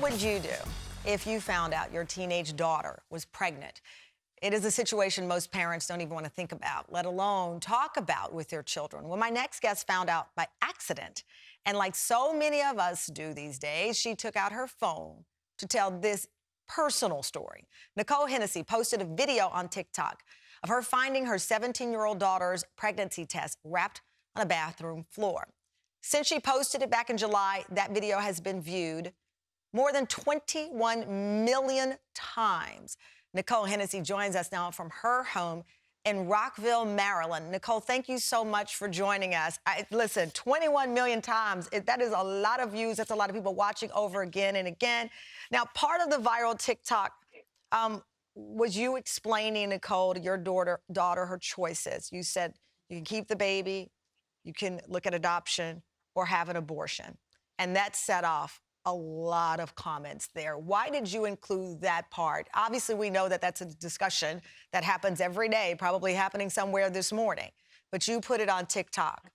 would you do if you found out your teenage daughter was pregnant? It is a situation most parents don't even want to think about, let alone talk about with their children. Well, my next guest found out by accident. And like so many of us do these days, she took out her phone to tell this personal story. Nicole Hennessy posted a video on TikTok of her finding her 17-year-old daughter's pregnancy test wrapped on a bathroom floor. Since she posted it back in July, that video has been viewed more than 21 million times. Nicole Hennessy joins us now from her home in Rockville, Maryland. Nicole, thank you so much for joining us. Listen, 21 million times, that is a lot of views. That's a lot of people watching over again and again. Now, part of the viral TikTok was you explaining, Nicole, to your daughter her choices. You said you can keep the baby, you can look at adoption, or have an abortion. And that set off a lot of comments there. Why did you include that part? Obviously, we know that that's a discussion that happens every day, probably happening somewhere this morning, but you put it on TikTok.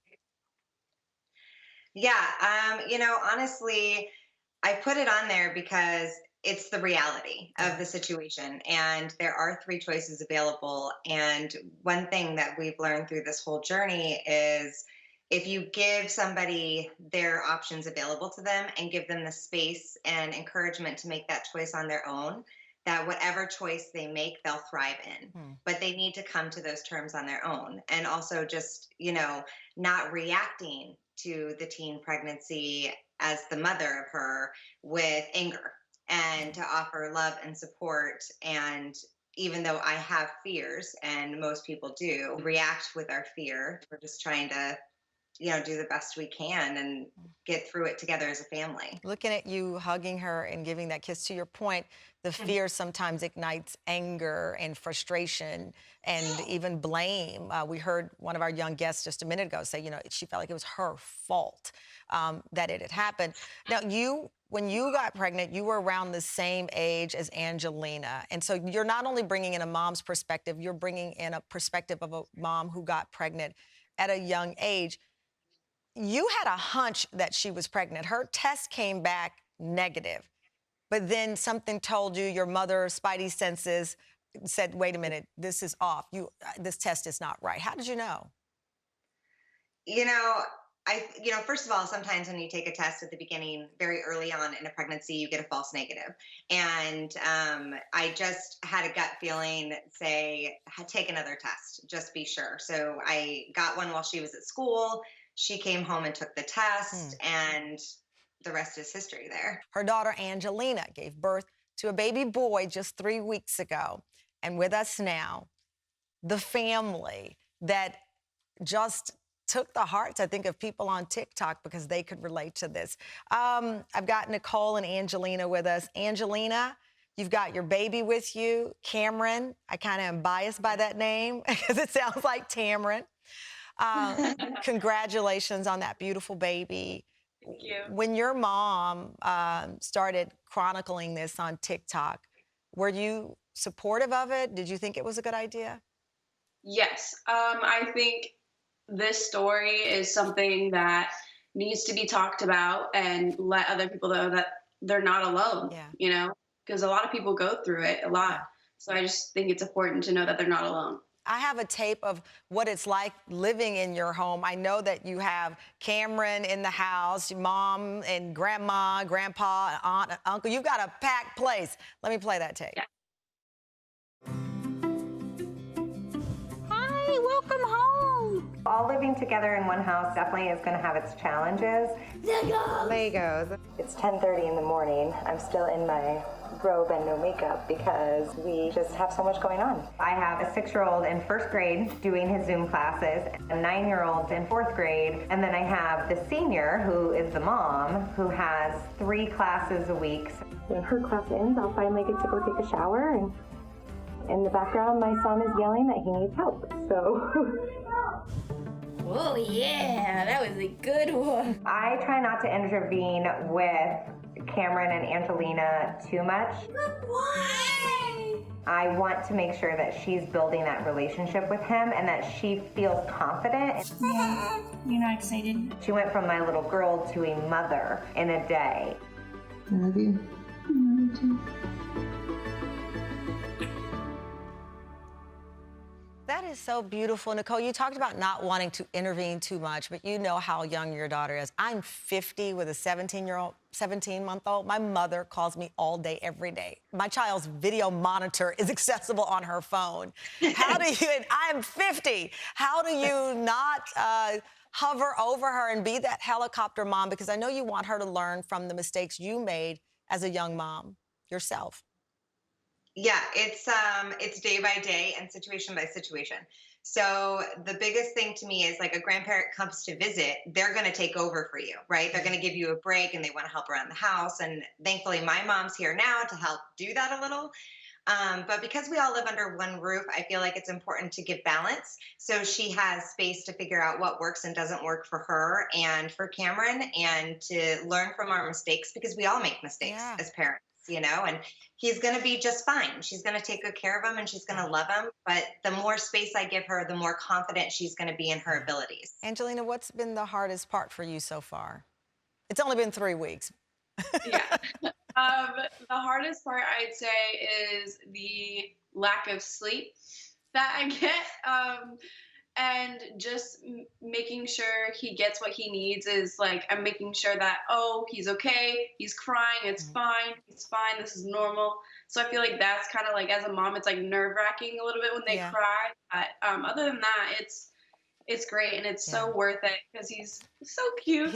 Yeah, honestly, I put it on there because it's the reality of the situation. And there are 3 choices available. And one thing that we've learned through this whole journey is if you give somebody their options available to them and give them the space and encouragement to make that choice on their own, that whatever choice they make, they'll thrive in. But they need to come to those terms on their own. And also just, not reacting to the teen pregnancy as the mother of her with anger, and to offer love and support. And even though I have fears, and most people do, react with our fear, we're just trying to do the best we can and get through it together as a family. Looking at you hugging her and giving that kiss, to your point, the fear sometimes ignites anger and frustration and even blame. We heard one of our young guests just a minute ago say, she felt like it was her fault that it had happened. Now, when you got pregnant, you were around the same age as Angelina. And so you're not only bringing in a mom's perspective, you're bringing in a perspective of a mom who got pregnant at a young age. You had a hunch that she was pregnant. Her test came back negative, but then something told you, your mother's spidey senses said, wait a minute, this is off. This test is not right. How did you know? First of all, sometimes when you take a test at the beginning, very early on in a pregnancy, you get a false negative. And I just had a gut feeling, say, take another test, just be sure. So I got one while she was at school. She came home and took the test, and the rest is history there. Her daughter, Angelina, gave birth to a baby boy just 3 weeks ago. And with us now, the family that just took the hearts, I think, of people on TikTok because they could relate to this. I've got Nicole and Angelina with us. Angelina, you've got your baby with you. Cameron, I kind of am biased by that name because it sounds like Tamron. Congratulations on that beautiful baby. Thank you. When your mom started chronicling this on TikTok, were you supportive of it? Did you think it was a good idea? Yes. I think this story is something that needs to be talked about and let other people know that they're not alone, because a lot of people go through it a lot. So I just think it's important to know that they're not alone. I have a tape of what it's like living in your home. I know that you have Cameron in the house, mom and grandma, grandpa, aunt, uncle. You've got a packed place. Let me play that tape. Yeah. Hi, welcome home. All living together in one house definitely is going to have its challenges. Legos. It's 10:30 in the morning. I'm still in my robe and no makeup because we just have so much going on. I have a 6-year-old in 1st grade doing his Zoom classes, a 9-year-old in 4th grade, and then I have the senior who is the mom who has 3 classes a week. When her class ends, I'll finally get to go take a shower, and in the background my son is yelling that he needs help. So Oh yeah, that was a good one. I try not to intervene with Cameron and Angelina too much. Why? I want to make sure that she's building that relationship with him and that she feels confident. Yeah, you're not excited? She went from my little girl to a mother in a day. I love you. That is so beautiful. Nicole, you talked about not wanting to intervene too much, but you know how young your daughter is. I'm 50 with a 17-month-old. My mother calls me all day, every day. My child's video monitor is accessible on her phone. How do you, and I'm 50, how do you not hover over her and be that helicopter mom? Because I know you want her to learn from the mistakes you made as a young mom yourself. Yeah, it's day by day and situation by situation. So the biggest thing to me is like a grandparent comes to visit, they're going to take over for you, right? They're going to give you a break and they want to help around the house. And thankfully, my mom's here now to help do that a little. But because we all live under one roof, I feel like it's important to give balance. So she has space to figure out what works and doesn't work for her and for Cameron, and to learn from our mistakes, because we all make mistakes as parents, you know, and he's going to be just fine. She's going to take good care of him and she's going to love him. But the more space I give her, the more confident she's going to be in her abilities. Angelina, what's been the hardest part for you so far? It's only been 3 weeks. Yeah. The hardest part, I'd say, is the lack of sleep that I get. And just making sure he gets what he needs is like, I'm making sure that, oh, he's okay, he's crying, it's fine, he's fine, this is normal. So I feel like that's kind of like, as a mom, it's like nerve-wracking a little bit when they cry. But other than that, it's great, and it's so worth it because he's so cute.